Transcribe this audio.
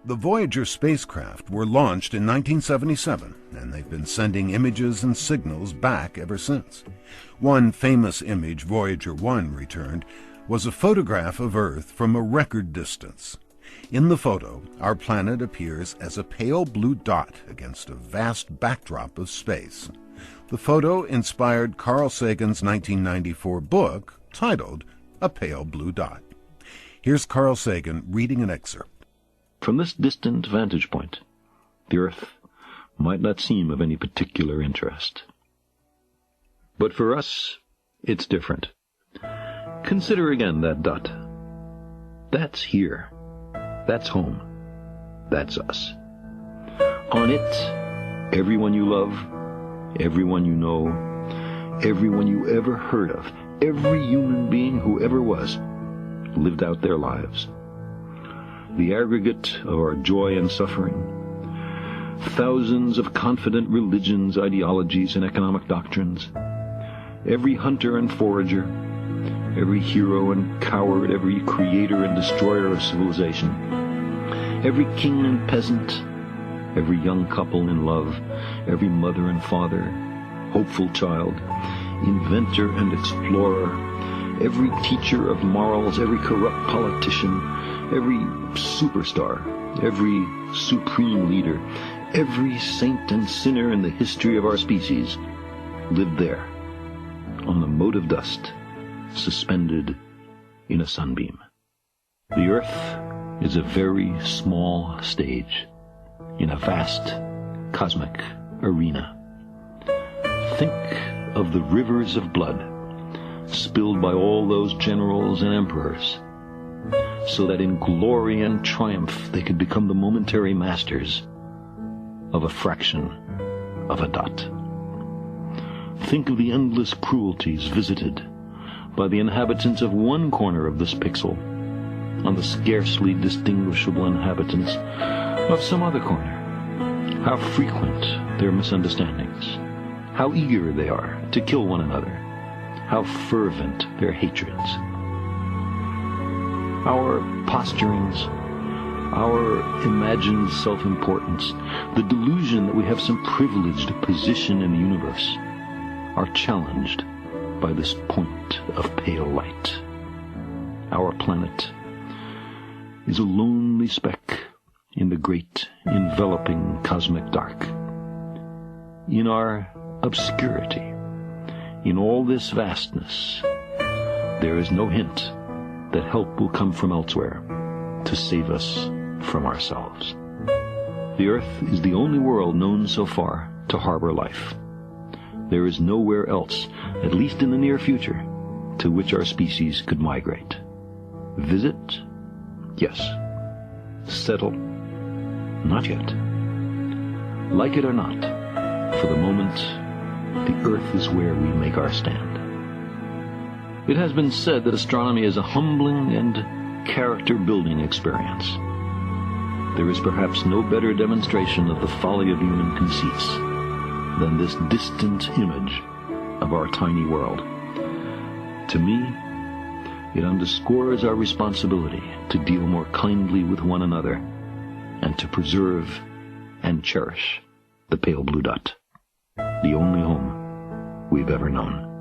The Voyager spacecraft were launched in 1977, and they've been sending images and signals back ever since. One famous image Voyager 1 returned was a photograph of Earth from a record distance. In the photo, our planet appears as a pale blue dot against a vast backdrop of space. The photo inspired Carl Sagan's 1994 book titled A Pale Blue Dot. Here's Carl Sagan reading an excerpt. From this distant vantage point, the Earth might not seem of any particular interest. But for us, it's different. Consider again that dot. That's here. That's home. That's us. On it, everyone you love, everyone you know, everyone you ever heard of, every human being who ever was, lived out their lives. The aggregate of our joy and suffering, thousands of confident religions, ideologies, and economic doctrines, every hunter and forager, every hero and coward, every creator and destroyer of civilization, every king and peasant, every young couple in love, every mother and father, hopeful child, inventor and explorer, every teacher of morals, every corrupt politician, every superstar, every supreme leader, every saint and sinner in the history of our species lived there, on the mote of dust, suspended in a sunbeam. The Earth is a very small stage in a vast cosmic arena. Think of the rivers of blood spilled by all those generals and emperors, so that in glory and triumph they could become the momentary masters of a fraction of a dot. Think of the endless cruelties visited by the inhabitants of one corner of this pixel on the scarcely distinguishable inhabitants of some other corner. How frequent their misunderstandings, how eager they are to kill one another, how fervent their hatreds. Our posturings, our imagined self-importance, the delusion that we have some privileged position in the universe, are challenged by this point of pale light. Our planet is a lonely speck in the great enveloping cosmic dark. In our obscurity, in all this vastness, there is no hint that help will come from elsewhere to save us from ourselves. The Earth is the only world known so far to harbor life. There is nowhere else, at least in the near future, to which our species could migrate. Visit? Yes. Settle? Not yet. Like it or not, for the moment, the Earth is where we make our stand. It has been said that astronomy is a humbling and character-building experience. There is perhaps no better demonstration of the folly of human conceits than this distant image of our tiny world. To me, it underscores our responsibility to deal more kindly with one another and to preserve and cherish the pale blue dot, the only home we've ever known.